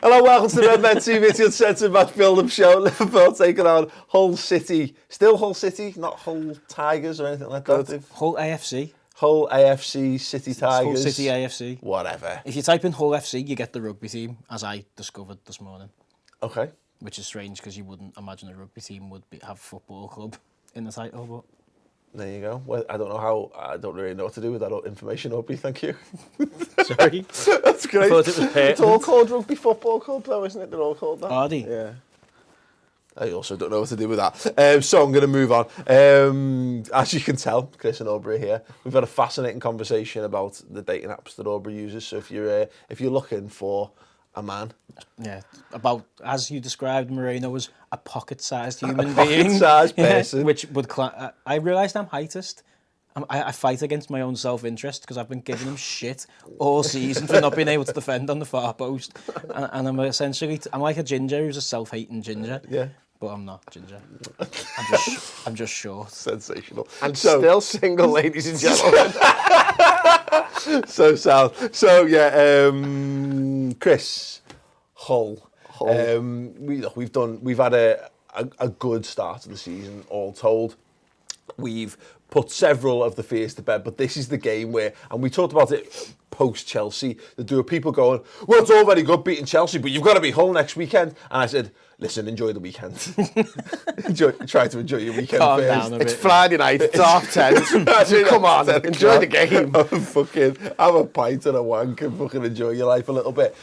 Hello, welcome to the Redmen TV Uncensored match build-up show. Liverpool taking on Hull City. Still Hull City, not Hull Tigers or anything like that. Hull AFC. Hull AFC, City Tigers. Hull City AFC. Whatever. If you type in Hull FC, you get the rugby team, as I discovered this morning. Okay. Which is strange because you wouldn't imagine a rugby team would have a football club in the title, but... There you go. Well, I don't really know what to do with that information, Aubrey, thank you. Sorry. That's great. I thought it was pertinent. It's all called Rugby Football Club though, isn't it? They're all called that. Are they? Yeah. I also don't know what to do with that. So I'm going to move on. As you can tell, Chris and Aubrey are here. We've had a fascinating conversation about the dating apps that Aubrey uses. So if you're looking for a man. Yeah, about, as you described Moreno as a pocket-sized human being. Pocket-sized person. Yeah, which would... I realised I'm heightist. I fight against my own self-interest because I've been giving him shit all season for not being able to defend on the far post. And I'm essentially... I'm like a ginger who's a self-hating ginger. Yeah. But I'm not ginger. I'm just short. Sensational. And still single, ladies and gentlemen. So Sal. So yeah, Chris, Hull. We've had a good start to the season, all told. We've put several of the fears to bed, but this is the game where, and we talked about it post Chelsea, there were people going, well, it's all very good beating Chelsea, but you've got to beat Hull next weekend. And I said, listen, enjoy the weekend. Try to enjoy your weekend Calm first. down a bit. It's Friday night, it's half 10. Come on, enjoy the game. Have a pint and a wank and fucking enjoy your life a little bit.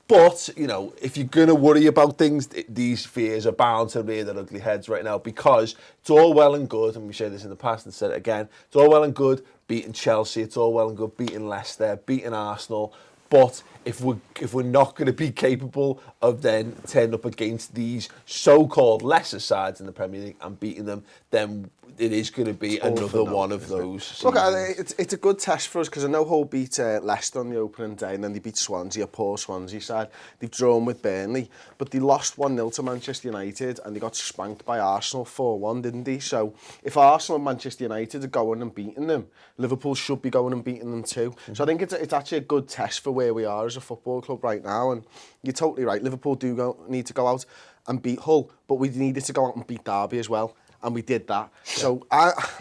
But, you know, if you're going to worry about things, these fears are bound to rear their ugly heads right now, because it's all well and good, and we said this in the past and said it again, it's all well and good beating Chelsea, it's all well and good beating Leicester, beating Arsenal, but if we're not going to be capable of then turning up against these so-called lesser sides in the Premier League and beating them, then it is going to be another one of those. Look, it's a good test for us because I know Hull beat Leicester on the opening day, and then they beat Swansea, a poor Swansea side. They've drawn with Burnley, but they lost 1-0 to Manchester United and they got spanked by Arsenal 4-1, didn't they? So if Arsenal and Manchester United are going and beating them, Liverpool should be going and beating them too. Mm-hmm. So I think it's actually a good test for where we are as a football club right now. And you're totally right, Liverpool need to go out and beat Hull, but we needed to go out and beat Derby as well. And we did that. Yeah. So, I've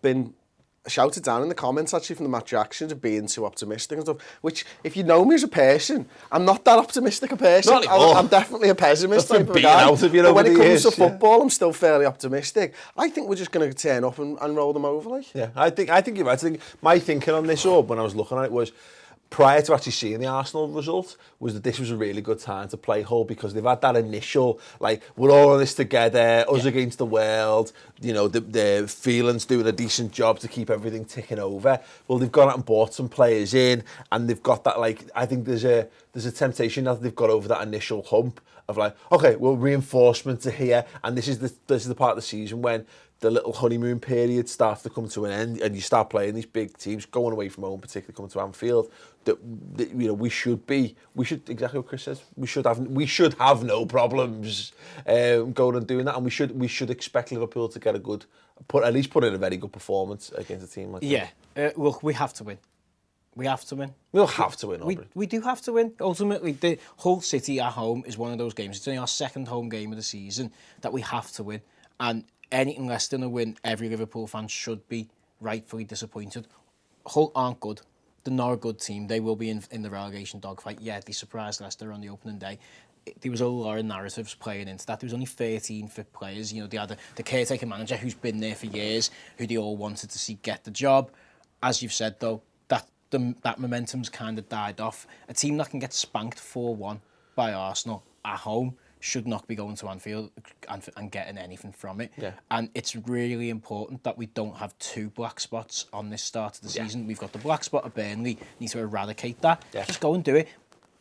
been shouted down in the comments, actually, from the match reactions of being too optimistic and stuff, which, if you know me as a person, I'm not that optimistic a person. I'm definitely a pessimist type of guy. But when it comes to football, I'm still fairly optimistic. I think we're just going to turn up and roll them over. Like. Yeah, I think you're right. I think my thinking on this, when I was looking at it, was, prior to actually seeing the Arsenal result, was that this was a really good time to play Hull, because they've had that initial, like, we're all in this together, us against the world, you know, the feelings doing a decent job to keep everything ticking over. Well, they've gone out and bought some players in, and they've got that, like, I think there's a temptation now that they've got over that initial hump of like, okay, well, reinforcements are here, and this is the part of the season when the little honeymoon period starts to come to an end, and you start playing these big teams, going away from home, particularly coming to Anfield. That you know, we should exactly what Chris says. We should have no problems going and doing that, and we should expect Liverpool to get at least put in a very good performance against a team like that. Yeah, look, we have to win. We have to win. We'll have to win, Aubrey. We do have to win. Ultimately, the Hull City at home is one of those games. It's only our second home game of the season that we have to win. And anything less than a win, every Liverpool fan should be rightfully disappointed. Hull aren't good. They're not a good team. They will be in the relegation dogfight. Yeah, they surprised Leicester on the opening day. There was a lot of narratives playing into that. There was only 13 fit players. You know, they had the caretaker manager who's been there for years, who they all wanted to see get the job. As you've said, though, that momentum's kind of died off. A team that can get spanked 4-1 by Arsenal at home should not be going to Anfield and getting anything from it. Yeah. And it's really important that we don't have two black spots on this start of the season. We've got the black spot of Burnley, need to eradicate that. Yeah. Just go and do it.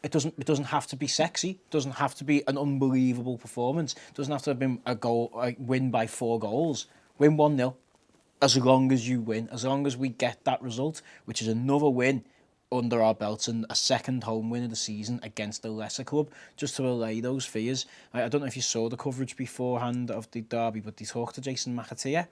It doesn't have to be sexy. It doesn't have to be an unbelievable performance. It doesn't have to have been a win by 4 goals. Win 1-0. As long as you win, as long as we get that result, which is another win under our belts and a second home win of the season against the lesser club, just to allay those fears. I don't know if you saw the coverage beforehand of the derby, but they talked to Jason McAteer,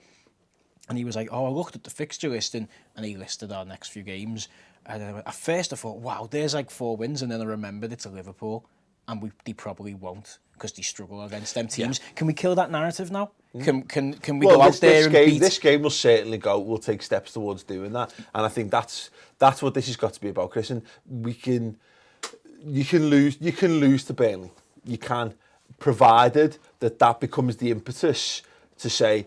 and he was like, I looked at the fixture list, and he listed our next few games, at first I thought, wow, there's like 4 wins, and then I remembered it's a Liverpool, and they probably won't because they struggle against them teams. Yeah. Can we kill that narrative now? Can we go out there and beat? This game will certainly go. We'll take steps towards doing that, and I think that's what this has got to be about, Chris. And you can lose to Burnley. You can, provided that becomes the impetus to say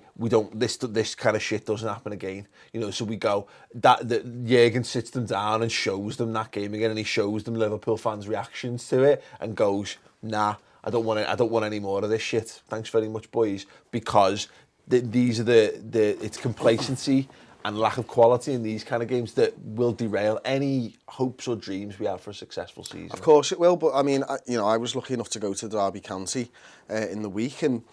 this kind of shit doesn't happen again. So we go that Jürgen sits them down and shows them that game again, and he shows them Liverpool fans' reactions to it and goes, nah, I don't want any more of this shit. Thanks very much, boys, because these are it's complacency and lack of quality in these kind of games that will derail any hopes or dreams we have for a successful season. Of course it will, but I mean, I was lucky enough to go to Derby County in the week, and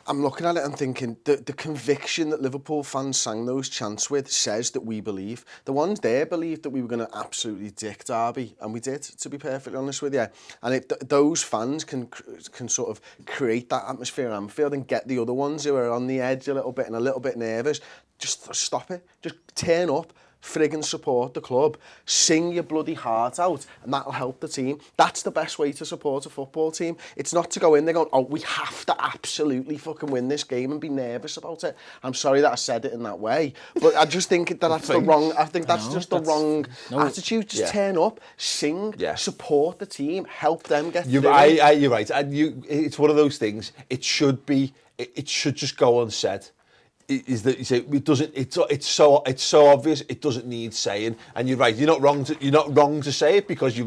I'm looking at it and thinking the conviction that Liverpool fans sang those chants with says that we believe. The ones there believed that we were going to absolutely dick Derby, and we did, to be perfectly honest with you. And those fans can sort of create that atmosphere at Anfield and get the other ones who are on the edge a little bit and a little bit nervous. Just stop it. Just turn up. Friggin' support the club, sing your bloody heart out, and that'll help the team. That's the best way to support a football team. It's not to go in there going, oh, we have to absolutely fucking win this game and be nervous about it. I'm sorry that I said it in that way, but I just think that's the wrong. I think that's the wrong attitude. Just turn up, sing, support the team, help them get through it. You're right. And it's one of those things. It should just go unsaid. Is that you say it doesn't? It's so obvious. It doesn't need saying. And you're right. You're not wrong to say it because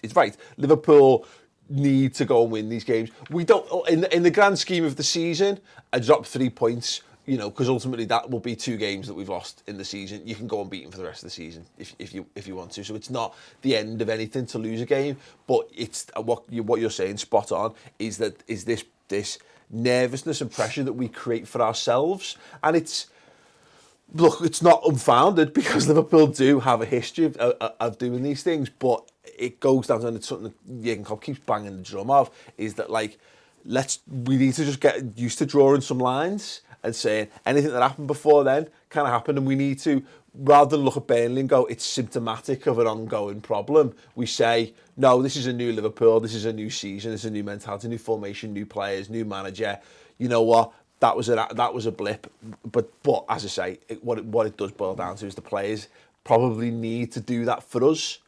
it's right. Liverpool need to go and win these games. We don't. In the grand scheme of the season, I dropped 3 points. Because ultimately that will be 2 games that we've lost in the season. You can go and beat them for the rest of the season if you want to. So it's not the end of anything to lose a game. But it's what you're saying. Spot on. Is this nervousness and pressure that we create for ourselves, and it's not unfounded because Liverpool do have a history of doing these things, but it goes down to, and it's something that Jürgen Klopp keeps banging the drum of, is that we need to just get used to drawing some lines and saying anything that happened before then kind of happened, and we need to, rather than look at Burnley and go, it's symptomatic of an ongoing problem, we say, no, this is a new Liverpool, this is a new season, this is a new mentality, new formation, new players, new manager. You know what? That was a blip. But as I say, what it does boil down to is the players probably need to do that for us.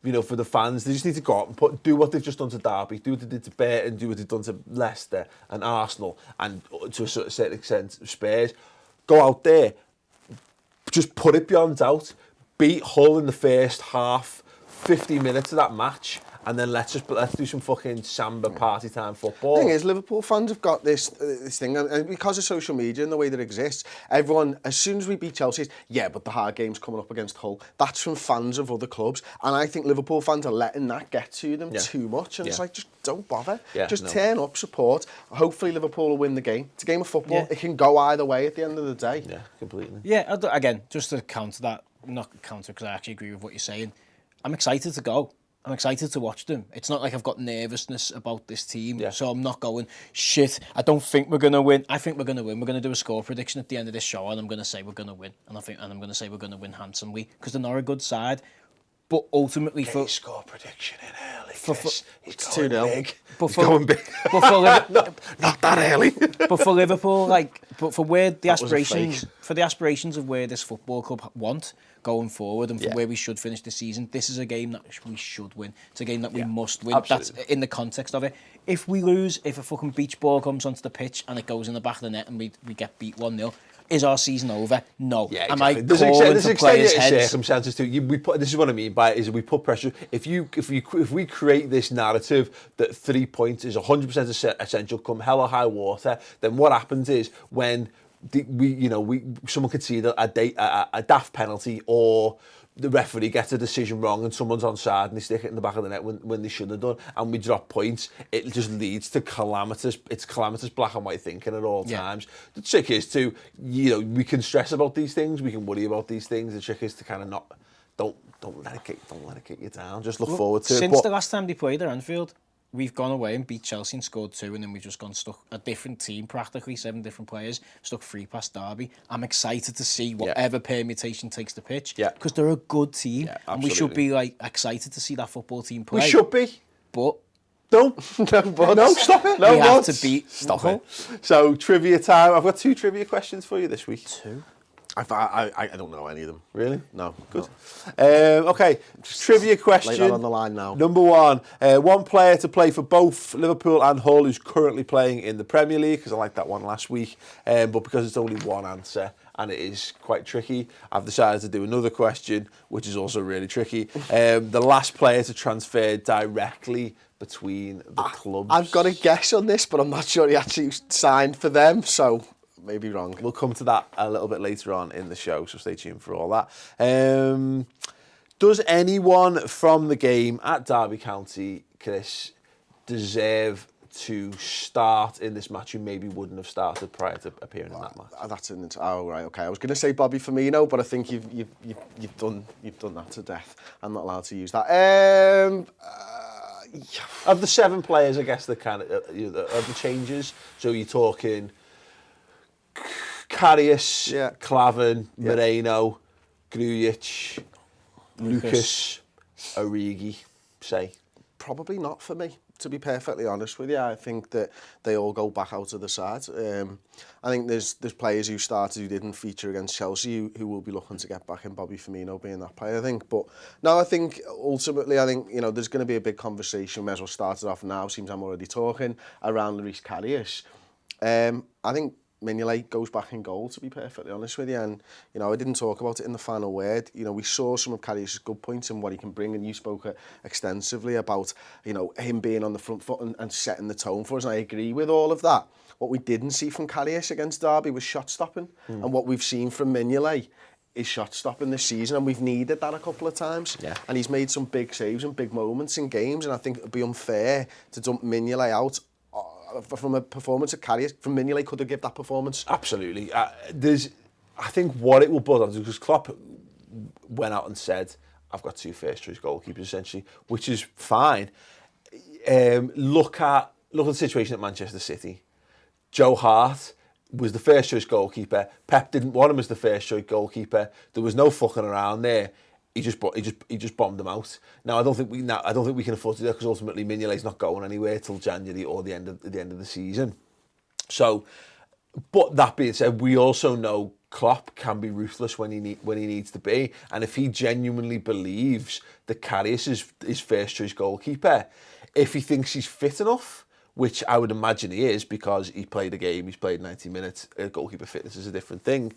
For the fans, they just need to go out and do what they've just done to Derby, do what they did to Burton, do what they've done to Leicester and Arsenal, and to a certain extent Spurs. Go out there, just put it beyond doubt, beat Hull in the first half, 50 minutes of that match, and then let's do some fucking samba party time football. The thing is, Liverpool fans have got this thing, and because of social media and the way that it exists, everyone, as soon as we beat Chelsea, but the hard game's coming up against Hull. That's from fans of other clubs, and I think Liverpool fans are letting that get to them too much, and it's like, just don't bother. Turn up, support. Hopefully Liverpool will win the game. It's a game of football. Yeah. It can go either way at the end of the day. Yeah, completely. Yeah, again, just to counter that, not counter because I actually agree with what you're saying, I'm excited to go. I'm excited to watch them. It's not like I've got nervousness about this team, so I'm not going, shit, I don't think we're going to win. I think we're going to win. We're going to do a score prediction at the end of this show, and I'm going to say we're going to win. And I'm going to say we're going to win handsomely, because they're not a good side. But ultimately, for score prediction in early, it's 2-0. He's going big. But for not that early. But for Liverpool, for where the aspirations of where this football club want going forward, and for where we should finish the season, this is a game that we should win. It's a game that we must win. Absolutely. That's in the context of it. If we lose, if a fucking beach ball comes onto the pitch and it goes in the back of the net and we get beat 1-0. Is our season over? No. Yeah, exactly. Am I pouring to players' heads? Circumstances too. This is what I mean by it, is we put pressure. If we create this narrative that 3 points is 100% essential, come hell or high water, then what happens is when someone could see that a daft penalty, or the referee gets a decision wrong and someone's onside and they stick it in the back of the net when they should have done, and we drop points, it just leads to calamitous black and white thinking at all times. The trick is to, we can stress about these things, we can worry about these things. The trick is to kind of don't let it kick you down. Just look forward to it. Since the last time they played at Anfield, we've gone away and beat Chelsea and scored 2, and then we've just gone stuck a different team, practically 7 different players, stuck 3 past Derby. I'm excited to see whatever permutation takes the pitch, because they're a good team, and we should be like excited to see that football team play. We should be, but no, stop it. We have to beat. Stop it. So trivia time. I've got 2 trivia questions for you this week. 2. I don't know any of them. Really? No. Good. Okay, trivia question. Lay that on the line now. Number 1. One player to play for both Liverpool and Hull who's currently playing in the Premier League, because I liked that one last week. But because it's only one answer and it is quite tricky, I've decided to do another question, which is also really tricky. The last player to transfer directly between the clubs. I've got a guess on this, but I'm not sure he actually signed for them, so maybe wrong. We'll come to that a little bit later on in the show, so stay tuned for all that. Does anyone from the game at Derby County, Chris, deserve to start in this match who maybe wouldn't have started prior to appearing in that match? Right, okay. I was going to say Bobby Firmino, but I think you've done that to death. I'm not allowed to use that. Of the 7 players, I guess, the kind of the changes. So you're talking Karius, Klavan, Moreno, Grujic, Lucas, Origi, say. Probably not for me, to be perfectly honest with you. I think that they all go back out of the side. I think there's players who started who didn't feature against Chelsea who will be looking to get back in, Bobby Firmino being that player, I think. But no, I think ultimately, there's going to be a big conversation. We may as well start it off now, seems I'm already talking, around Luis Karius. I think Mignolet goes back in goal, to be perfectly honest with you. And, I didn't talk about it in the final word. We saw some of Karius' good points and what he can bring, and you spoke extensively about, him being on the front foot and setting the tone for us, and I agree with all of that. What we didn't see from Karius against Derby was shot stopping, and what we've seen from Mignolet is shot stopping this season, and we've needed that a couple of times. Yeah. And he's made some big saves and big moments in games, and I think it would be unfair to dump Mignolet out from a performance at Karius. From Mignolet could have given that performance. Absolutely. I think what it will boil down to, because Klopp went out and said, I've got 2 first-choice goalkeepers, essentially, which is fine. Look at the situation at Manchester City. Joe Hart was the first-choice goalkeeper. Pep didn't want him as the first-choice goalkeeper. There was no fucking around there. He just bombed them out. Now I don't think we can afford to do that, because ultimately Mignolet's not going anywhere till January or the end of the season. So, but that being said, we also know Klopp can be ruthless when he needs to be, and if he genuinely believes that Karius is his first choice goalkeeper, if he thinks he's fit enough, which I would imagine he is, because he played a game, he's played 90 minutes. Goalkeeper fitness is a different thing.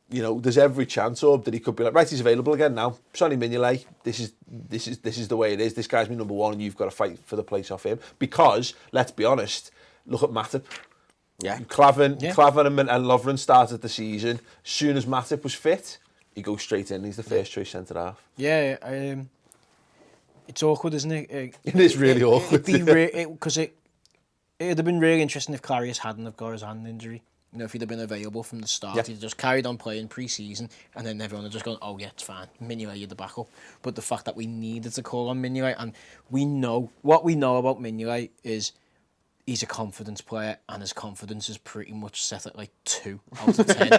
There's every chance that he could be like, right, he's available again now. Sonny Mignolet, this is the way it is. This guy's my number 1, and you've got to fight for the place off him. Because let's be honest, look at Matip. Yeah, Klavan and Lovren started the season. As soon as Matip was fit, he goes straight in. He's the first choice centre half. Yeah, it's awkward, isn't it? It is really awkward. Because it'd have been really interesting if Karius hadn't have got his hand injury. If he'd have been available from the start, he'd just carried on playing pre-season, and then everyone had just gone, oh yeah, it's fine, Mignolet, you're the backup. But the fact that we needed to call on Mignolet, and what we know about Mignolet is he's a confidence player, and his confidence is pretty much set at like 2 out of 10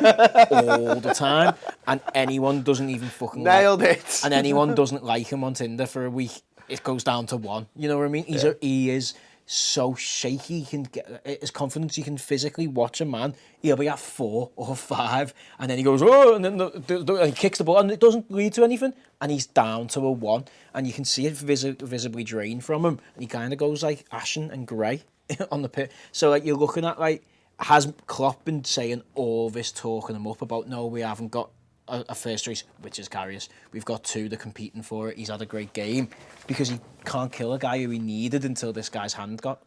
all the time. And anyone doesn't even fucking nailed it. And anyone doesn't like him on Tinder for a week, it goes down to 1. You know what I mean? He is so shaky. He can get his confidence. You can physically watch a man. He'll be at 4 or 5, and then he goes, oh, and then and he kicks the ball, and it doesn't lead to anything, and he's down to a 1, and you can see it visibly drained from him, and he kind of goes like ashen and grey on the pit. So like you're looking at like, has Klopp been saying all this, talking him up about, no, we haven't got a first choice, which is Karius. We've got 2 that are competing for it. He's had a great game, because he can't kill a guy who he needed until this guy's hand got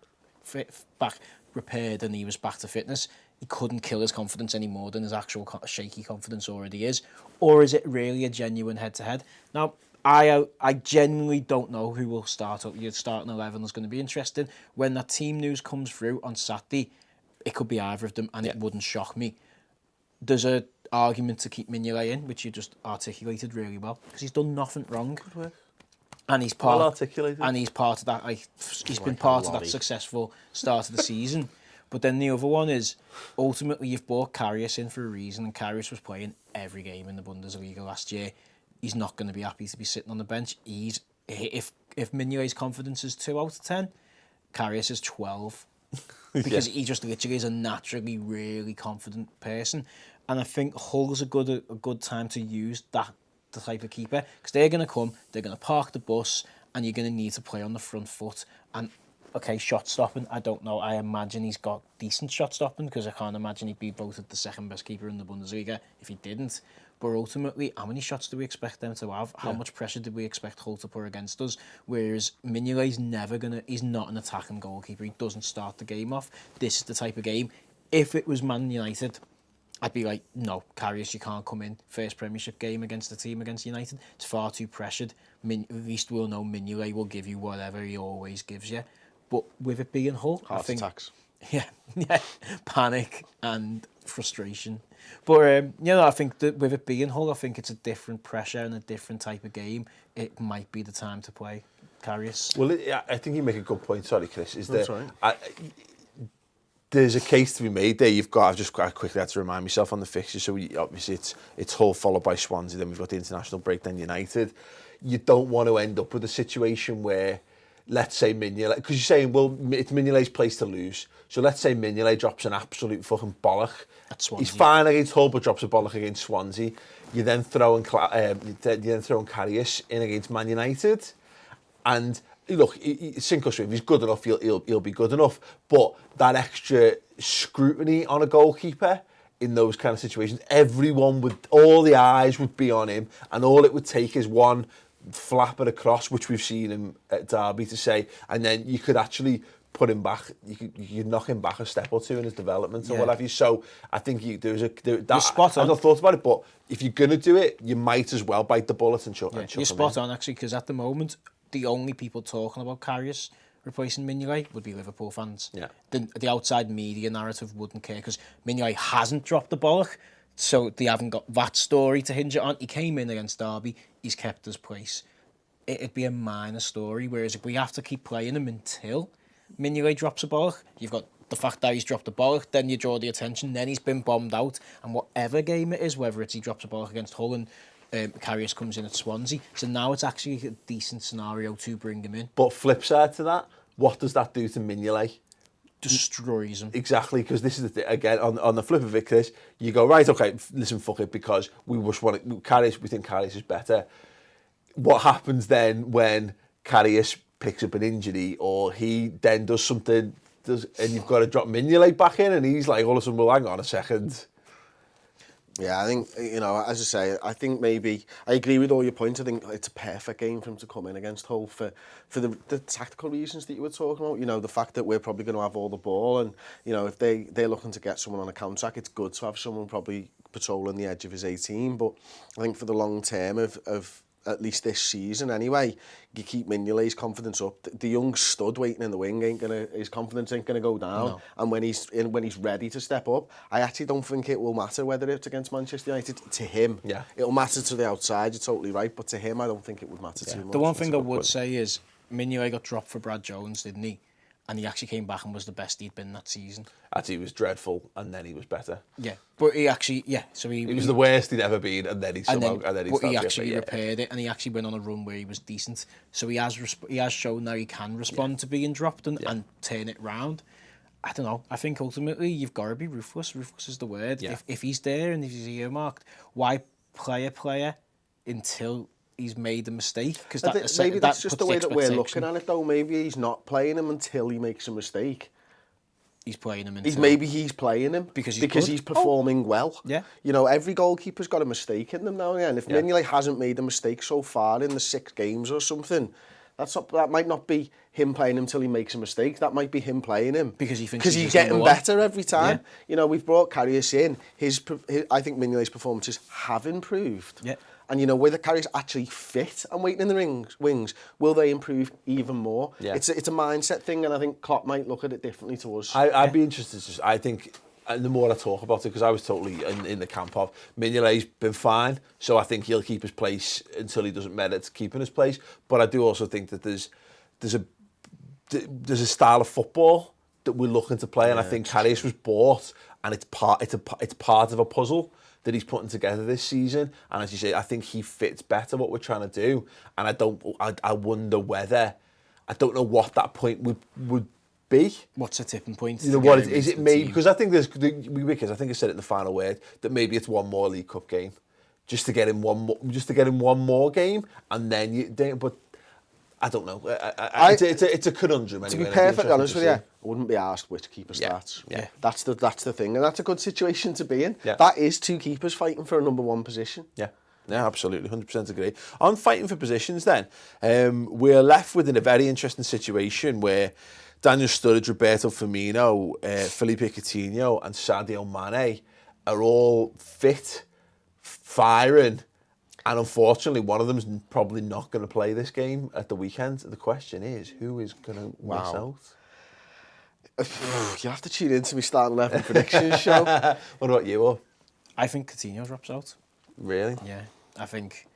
back repaired and he was back to fitness. He couldn't kill his confidence any more than his actual shaky confidence already is. Or is it really a genuine head-to-head? Now, I genuinely don't know who will start up. Your starting 11 is going to be interesting. When that team news comes through on Saturday, it could be either of them, and it wouldn't shock me. There's a argument to keep Mignolet in, which you just articulated really well, because he's done nothing wrong. And he's Well part, articulated. and he's part of that. Like, he's been part of that successful start of the season. But then the other one is, ultimately, you've brought Karius in for a reason, and Karius was playing every game in the Bundesliga last year. He's not going to be happy to be sitting on the bench. If Mignolet's confidence is 2 out of 10, Karius is 12. Because he just literally is a naturally really confident person. And I think Hull's a good time to use the type of keeper, because they're going to come, they're going to park the bus, and you're going to need to play on the front foot. And okay, shot stopping, I don't know. I imagine he's got decent shot stopping, because I can't imagine he'd be voted the second best keeper in the Bundesliga if he didn't. But ultimately, how many shots do we expect them to have? How much pressure did we expect Hull to put against us? Whereas Mignolet's he's not an attacking goalkeeper. He doesn't start the game off. This is the type of game. If it was Man United, I'd be like, no, Karius, you can't come in. First Premiership game against a team against United. It's far too pressured. At least we'll know Mignolet will give you whatever he always gives you. But with it being Hull, Heart attacks. Yeah, panic and frustration. But I think that with it being Hull, I think it's a different pressure and a different type of game. It might be the time to play Karius. Well, I think you make a good point. Sorry, Chris. That's right. There's a case to be made there. I've just got quickly had to remind myself on the fixture. So obviously it's Hull followed by Swansea. Then we've got the international break. Then United. You don't want to end up with a situation where, let's say Mignolet, because you're saying, well, it's Mignolet's place to lose. So let's say Mignolet drops an absolute fucking bollock. He's fine against Hull, but drops a bollock against Swansea. You then throw in Karius in against Man United, and look, sink or swim, he's good enough. He'll be good enough. But that extra scrutiny on a goalkeeper in those kind of situations, all the eyes would be on him, and all it would take is one flap it across, which we've seen him at Derby to say, and then you could actually put him back. You could knock him back a step or two in his development or what have you. So I think you're spot on. I've not thought about it, but if you're gonna do it, you might as well bite the bullet and chuck. You're spot on actually, because at the moment the only people talking about Karius replacing Mignolet would be Liverpool fans. Yeah. The outside media narrative wouldn't care, because Mignolet hasn't dropped the bollock. So they haven't got that story to hinge it on. He came in against Derby, he's kept his place. It'd be a minor story, whereas if we have to keep playing him until Mignolet drops a bollock, you've got the fact that he's dropped a bollock, then you draw the attention, then he's been bombed out, and whatever game it is, whether it's he drops a bollock against Hull and Karius comes in at Swansea, so now it's actually a decent scenario to bring him in. But flip side to that, what does that do to Mignolet? Destroys him. Exactly, because this is the thing, again, on the flip of it, Chris, you go, right, okay, listen, fuck it, because we think Karius is better. What happens then when Karius picks up an injury, or he then does something, and you've got to drop Mignolet back in, and he's like, all of a sudden, well, hang on a second. Yeah, I think, as I say, I think maybe, I agree with all your points. I think it's a perfect game for him to come in against Hull for the tactical reasons that you were talking about. The fact that we're probably going to have all the ball, and, if they're looking to get someone on a counter-attack, it's good to have someone probably patrolling the edge of his 18. But I think for the long term of at least this season anyway, you keep Mignolet's confidence up. The young stud waiting in the wing his confidence ain't gonna go down. No. And when he's ready to step up, I actually don't think it will matter whether it's against Manchester United. To him, it'll matter to the outside. You're totally right, but to him, I don't think it would matter too much. The one thing I would say is Mignolet got dropped for Brad Jones, didn't he? And he actually came back and was the best he'd been that season. Actually, he was dreadful, and then he was better. Yeah, but he actually, so he was the worst he'd ever been, and then he actually repaired it, and he actually went on a run where he was decent. So he has shown that he can respond to being dropped and turn it round. I don't know. I think ultimately you've got to be ruthless. Ruthless is the word. Yeah. If he's there and if he's earmarked, why play a player until he's made a mistake? Because maybe that's just the way that we're looking at it, though. Maybe he's not playing him until he makes a mistake. He's playing him until... He's playing him because he's performing well. Yeah. Every goalkeeper's got a mistake in them now and again. If Mignolet hasn't made a mistake so far in the 6 games or something, that might not be him playing him till he makes a mistake. That might be him playing him because he's getting better every time. Yeah. We've brought Karius in. I think Mignolet's performances have improved. Yeah. And whether Karius actually fit and waiting in the wings, will they improve even more? Yeah. It's a mindset thing, and I think Klopp might look at it differently to us. I'd be interested. I think and the more I talk about it, because I was totally in the camp of Mignolet's been fine, so I think he'll keep his place until he doesn't merit keeping his place. But I do also think that there's a style of football that we're looking to play, and I think Karius was bought, and it's part of a puzzle that he's putting together this season. And as you say, I think he fits better what we're trying to do. And I wonder whether, I don't know what that point would be. What's a tipping point? You know what is it? Maybe because I think I think I said it in the final word that maybe it's one more League Cup game, just to get him one more game, and then but. I don't know. It's a conundrum. Anyway, to be perfectly honest with you, I wouldn't be asked which keeper starts. Yeah. That's the thing, and that's a good situation to be in. Yeah. That is two keepers fighting for a number one position. Yeah, absolutely, 100% agree. On fighting for positions, then we're left within a very interesting situation where Daniel Sturridge, Roberto Firmino, Felipe Coutinho, and Sadio Mane are all fit, firing. And unfortunately, one of them's probably not going to play this game at the weekend. The question is, who is going to miss out? You have to tune into me starting 11 predictions show. What about you? I think Coutinho drops out. Really? Yeah, I think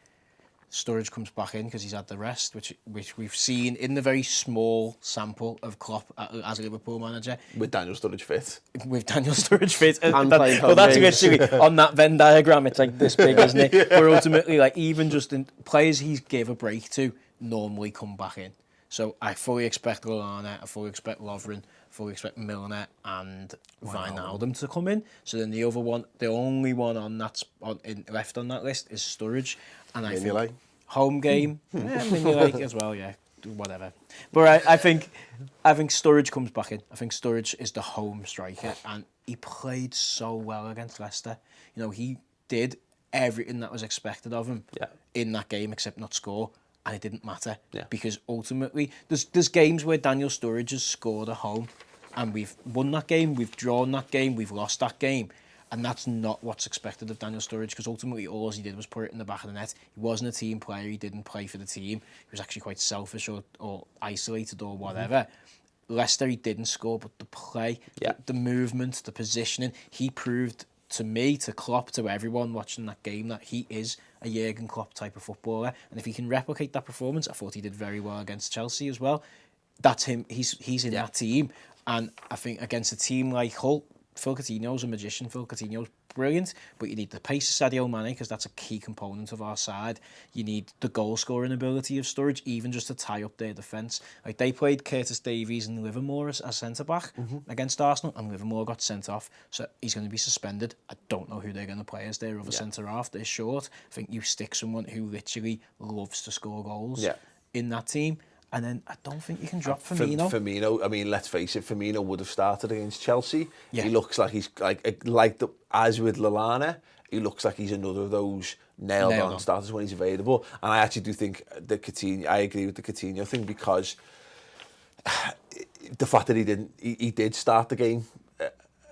Sturridge comes back in because he's had the rest, which we've seen in the very small sample of Klopp as a Liverpool manager. With Daniel Sturridge fit. With Daniel Sturridge fit. And but that's literally, on that Venn diagram, it's like this big, isn't it? Yeah. But ultimately, like, even just in players he's gave a break to normally come back in. So I fully expect Lallana, I fully expect Lovren, I fully expect Milner and Wijnaldum to come in. So then the only one on left on that list is Sturridge. And I think home game, Mignolet as well, yeah, whatever. But I think Sturridge comes back in. I think Sturridge is the home striker, and he played so well against Leicester. You know, he did everything that was expected of him in that game except not score. And it didn't matter because ultimately there's games where Daniel Sturridge has scored at home and we've won that game, we've drawn that game, we've lost that game, and that's not what's expected of Daniel Sturridge because ultimately all he did was put it in the back of the net. He wasn't a team player, he didn't play for the team, he was actually quite selfish or isolated or whatever. Leicester, he didn't score, but the play, the movement, the positioning, he proved to me, to Klopp, to everyone watching that game, that he is a Jurgen Klopp type of footballer. And if he can replicate that performance, I thought he did very well against Chelsea as well. That's him. He's in that team. And I think against a team like Hull, Phil Coutinho's a magician. Phil Coutinho's brilliant, but you need the pace of Sadio Mane because that's a key component of our side. You need the goal-scoring ability of Sturridge, even just to tie up their defence. Like they played Curtis Davies and Livermore as centre-back against Arsenal, and Livermore got sent off, so he's going to be suspended. I don't know who they're going to play as their other centre-half. They're short. I think you stick someone who literally loves to score goals in that team. And then I don't think you can drop Firmino. Firmino, I mean, let's face it, Firmino would have started against Chelsea. Yeah. He looks like he's as with Lallana, he looks like he's another of those nailed on starters when he's available. And I actually do think that Coutinho, I agree with the Coutinho thing because the fact that he did start the game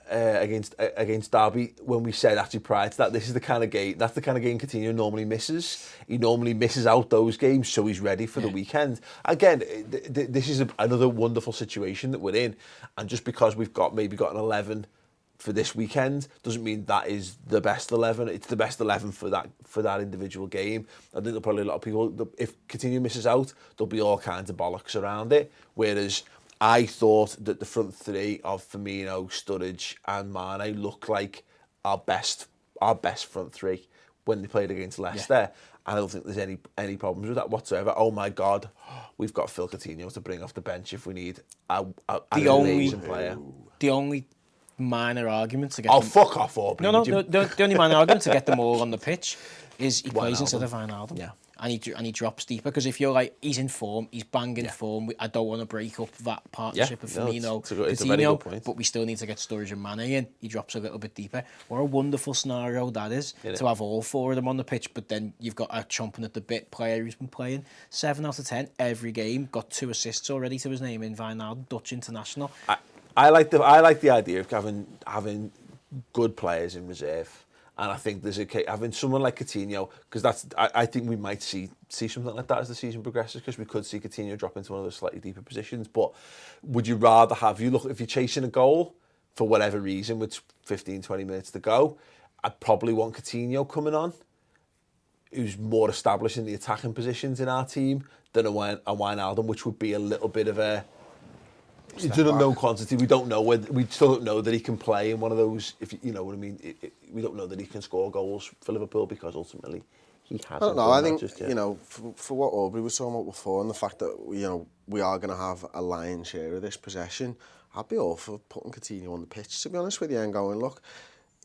against Derby, when we said actually prior to that, that's the kind of game Coutinho normally misses. He normally misses out those games, so he's ready for the weekend. Again, this is another wonderful situation that we're in, and just because we've maybe got an 11 for this weekend doesn't mean that is the best 11. It's the best 11 for that individual game. I think there'll probably a lot of people, if Coutinho misses out, there'll be all kinds of bollocks around it, whereas I thought that the front three of Firmino, Sturridge and Mane looked like our best front three when they played against Leicester. I don't think there's any problems with that whatsoever. Oh my God, we've got Phil Coutinho to bring off the bench if we need an amazing player. The only minor argument to get fuck off, Aubrey. The only minor argument to get them all on the pitch is he plays instead of Wijnaldum. Yeah. And he drops deeper because if you're like, he's in form, he's banging form, I don't want to break up that partnership of Firmino, it's a very good point. but we still need to get Sturridge and Mane in. He drops a little bit deeper. What a wonderful scenario that is to have all four of them on the pitch, but then you've got a chomping at the bit player who's been playing 7 out of 10 every game, got 2 assists already to his name in Wijnaldum, Dutch international. I like the idea of having good players in reserve. And I think there's having someone like Coutinho, because I think we might see something like that as the season progresses, because we could see Coutinho drop into one of those slightly deeper positions. But would you rather if you're chasing a goal, for whatever reason, with 15, 20 minutes to go, I'd probably want Coutinho coming on, who's more established in the attacking positions in our team than a Wijnaldum, which would be a little bit of a no quantity. We don't know whether, we still don't know that he can play in one of those. If you know what I mean, we don't know that he can score goals for Liverpool because ultimately he hasn't. I don't know. I think for what Aubrey was talking about before, and the fact that we are going to have a lion's share of this possession, I'd be all for putting Coutinho on the pitch, to be honest with you, and going, look,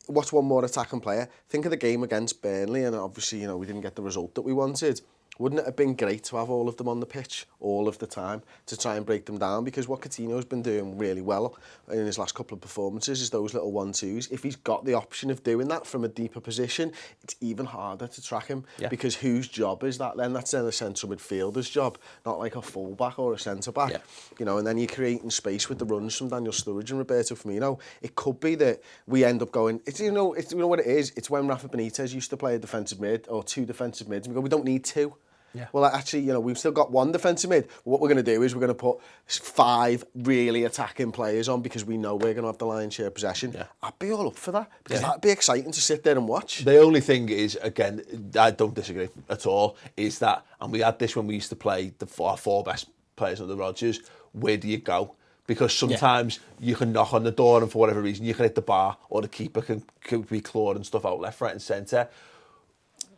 what's one more attacking player? Think of the game against Burnley, and obviously, we didn't get the result that we wanted. Wouldn't it have been great to have all of them on the pitch all of the time to try and break them down? Because what Coutinho's been doing really well in his last couple of performances is those little 1-2s. If he's got the option of doing that from a deeper position, it's even harder to track him. Yeah. Because whose job is that then? That's then a central midfielder's job, not like a full-back or a centre-back. Yeah. And then you're creating space with the runs from Daniel Sturridge and Roberto Firmino. It could be that we end up going, it's what it is? It's when Rafa Benitez used to play a defensive mid or two defensive mids, and we go, we don't need two. Yeah. Well, actually, we've still got one defensive mid. What we're going to do is we're going to put 5 really attacking players on because we know we're going to have the lion's share possession. Yeah. I'd be all up for that because that'd be exciting to sit there and watch. The only thing is, again, I don't disagree at all, is that, and we had this when we used to play our 4 best players under Rodgers, where do you go? Because sometimes you can knock on the door and for whatever reason you can hit the bar or the keeper can be clawed and stuff out left, right and centre.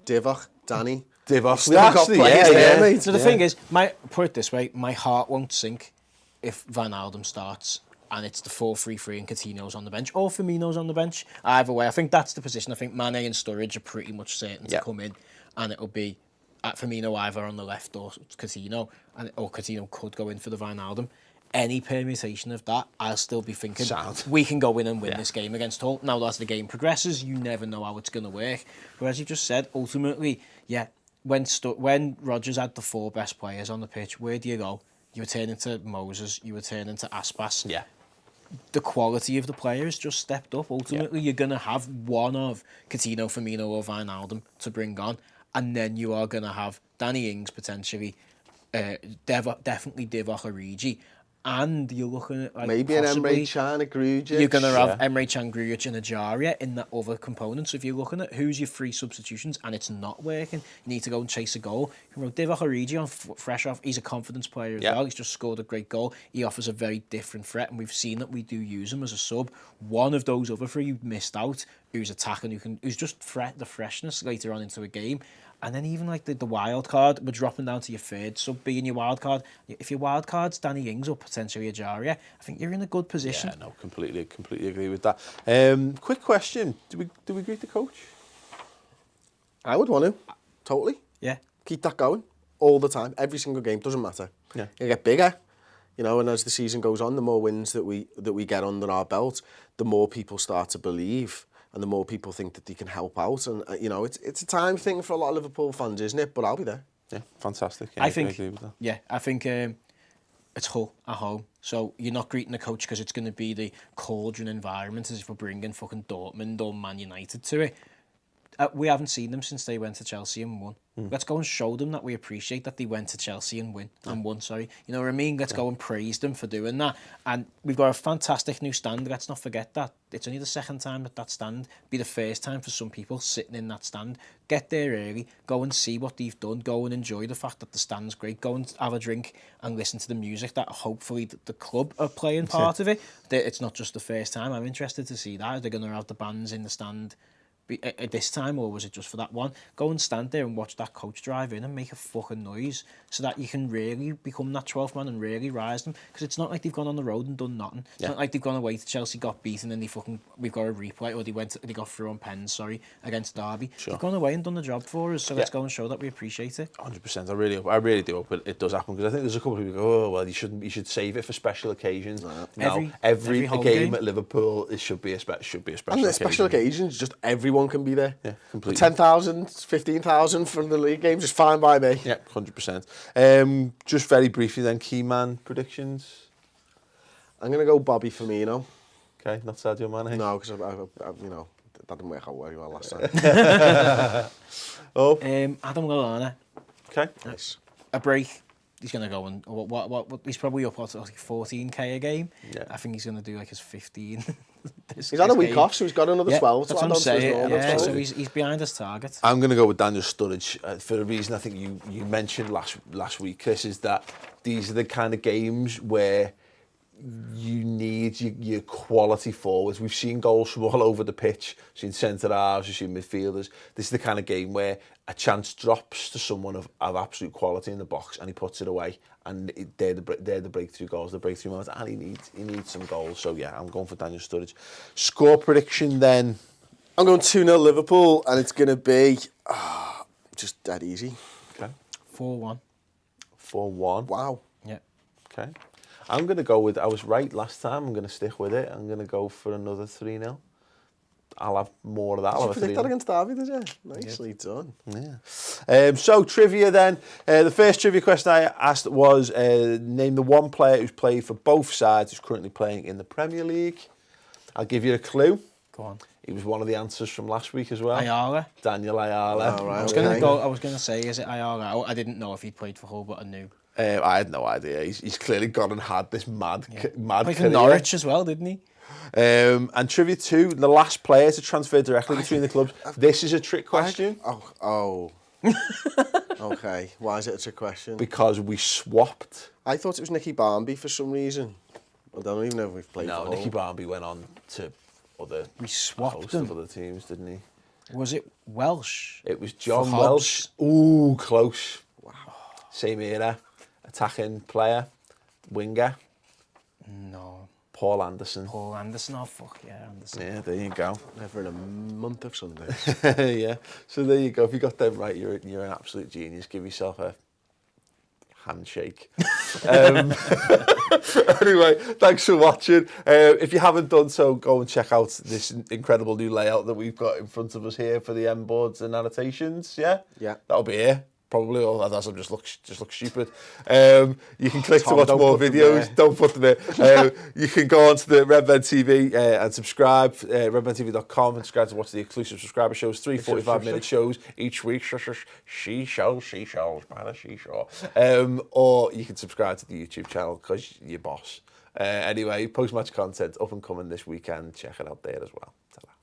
Divock, Danny... Divock. So the thing is, put it this way, my heart won't sink if Wijnaldum starts and it's the 4-3-3 and Coutinho's on the bench or Firmino's on the bench. Either way, I think that's the position. I think Mane and Sturridge are pretty much certain to come in, and it'll be at Firmino either on the left or Coutinho, or Coutinho could go in for the Wijnaldum. Any permutation of that, I'll still be thinking we can go in and win this game against Hull. Now, as the game progresses, you never know how it's going to work. But as you just said, ultimately, when Rodgers had the 4 best players on the pitch, where do you go? You return into Moses, you return into Aspas. Yeah. The quality of the players just stepped up. Ultimately, you're going to have one of Coutinho, Firmino or Wijnaldum to bring on, and then you are going to have Danny Ings potentially, definitely Divock Origi. And you're looking at maybe an Emre Can, a Grujic. You're going to have Emre Can, Grujic and Ajaria in that other component. So if you're looking at who's your 3 substitutions and it's not working, you need to go and chase a goal. You can Divock Origi on fresh off. He's a confidence player as well. He's just scored a great goal. He offers a very different threat, and we've seen that we do use him as a sub. One of those other 3 you've missed out, who's attacking, who's just the freshness later on into a game. And then even like the wild card, we're dropping down to your 3rd sub being your wild card. If your wild card's Danny Ings or potentially Ajaria, I think you're in a good position. Yeah, no, completely agree with that. Quick question: Do we greet the coach? I would want to, totally. Yeah, keep that going all the time, every single game. Doesn't matter. Yeah, you get bigger, and as the season goes on, the more wins that we get under our belt, the more people start to believe. And the more people think that they can help out. And, it's a time thing for a lot of Liverpool fans, isn't it? But I'll be there. Yeah, fantastic. Yeah, I agree with that. Yeah, I think it's Hull at home. So you're not greeting the coach because it's going to be the cauldron environment as if we're bringing fucking Dortmund or Man United to it. We haven't seen them since they went to Chelsea and won. Let's go and show them that we appreciate that they went to Chelsea and won. You know what I mean? Let's go and praise them for doing that. And we've got a fantastic new stand. Let's not forget that. It's only the 2nd time that stand. Be the 1st time for some people sitting in that stand. Get there early. Go and see what they've done. Go and enjoy the fact that the stand's great. Go and have a drink and listen to the music that hopefully the club are playing part of it. It's not just the 1st time. I'm interested to see that. Are they going to have the bands in the stand at this time, or was it just for that one? Go and stand there and watch that coach drive in and make a fucking noise so that you can really become that 12th man and really rise them. Because it's not like they've gone on the road and done nothing. It's not like they've gone away to Chelsea, got beaten, and we've got a replay, or they got through on pens, against Derby. They've gone away and done the job for us, so let's go and show that we appreciate it. 100%. I really do hope it does happen, because I think there's a couple of people who go, oh, well, you should save it for special occasions. No, every game at Liverpool, it should be a special occasion. And the special occasions, just everyone can be there. Yeah, completely. 10,000, 15,000 from the league games is fine by me. Yeah, 100%. Just very briefly then, key man predictions. I'm going to go Bobby Firmino. Okay, not Sadio Mane. No, because that didn't work out very well last time. Oh. Adam Lallana. Okay. Nice. A break. he's going to go and he's probably up at like 14k a game. Yeah. I think he's going to do like his 15. He's had a week off, so he's got another 12 to that's add what on I'm to his saying. normal Yeah, 12. so he's behind his target. I'm going to go with Daniel Sturridge for a reason I think you mentioned last week, Chris, is that these are the kind of games where you need your quality forwards. We've seen goals from all over the pitch. We've seen centre halves, we've seen midfielders. This is the kind of game where a chance drops to someone of absolute quality in the box and he puts it away. And they're the breakthrough goals, the breakthrough moments, and he needs some goals. So yeah, I'm going for Daniel Sturridge. Score prediction then. I'm going 2-0 Liverpool, and it's going to be just dead easy. Okay. 4-1. 4-1. Wow. Yeah. Okay. I'm going to go with, I was right last time, I'm going to stick with it. I'm going to go for another 3-0. I'll have more of that. Did you predict that against Derby, did you? Nicely done. Yeah. So trivia then. The first trivia question I asked was, name the one player who's played for both sides who's currently playing in the Premier League. I'll give you a clue. Go on. He was one of the answers from last week as well. Ayala. Daniel Ayala. Oh, right, I was going to say, is it Ayala? I didn't know if he played for Hull, but I knew. I had no idea. He's clearly gone and had this mad Played for career. Norwich as well, didn't he? And trivia 2, the last player to transfer directly between the clubs. This is a trick question. Okay. Why is it a trick question? Because we swapped. I thought it was Nicky Barmby for some reason. I don't even know if we've played for No, Nicky Hull. Barmby went on to other We swapped host them. of other teams, didn't he? Was it Welsh? It was John For Welsh. Ooh, close. Wow. Same era. Attacking player. Winger. No. Paul Anderson. Paul Anderson. Oh, fuck yeah, Anderson. Yeah, there you go. Never in a month of Sundays. Yeah. So there you go. If you got them right, you're an absolute genius. Give yourself a handshake. Anyway, thanks for watching. If you haven't done so, go and check out this incredible new layout that we've got in front of us here for the M boards and annotations. Yeah, That'll be here. Probably, or that doesn't just look stupid. You can click to watch more videos. Don't put them there. You can go on to the Redmen TV and subscribe. redmentv.com and subscribe to watch the exclusive subscriber shows. 3 45-minute shows each week. She shows, man, a she show. Or you can subscribe to the YouTube channel because you're boss. Anyway, post-match content up and coming this weekend. Check it out there as well. Ta-ra.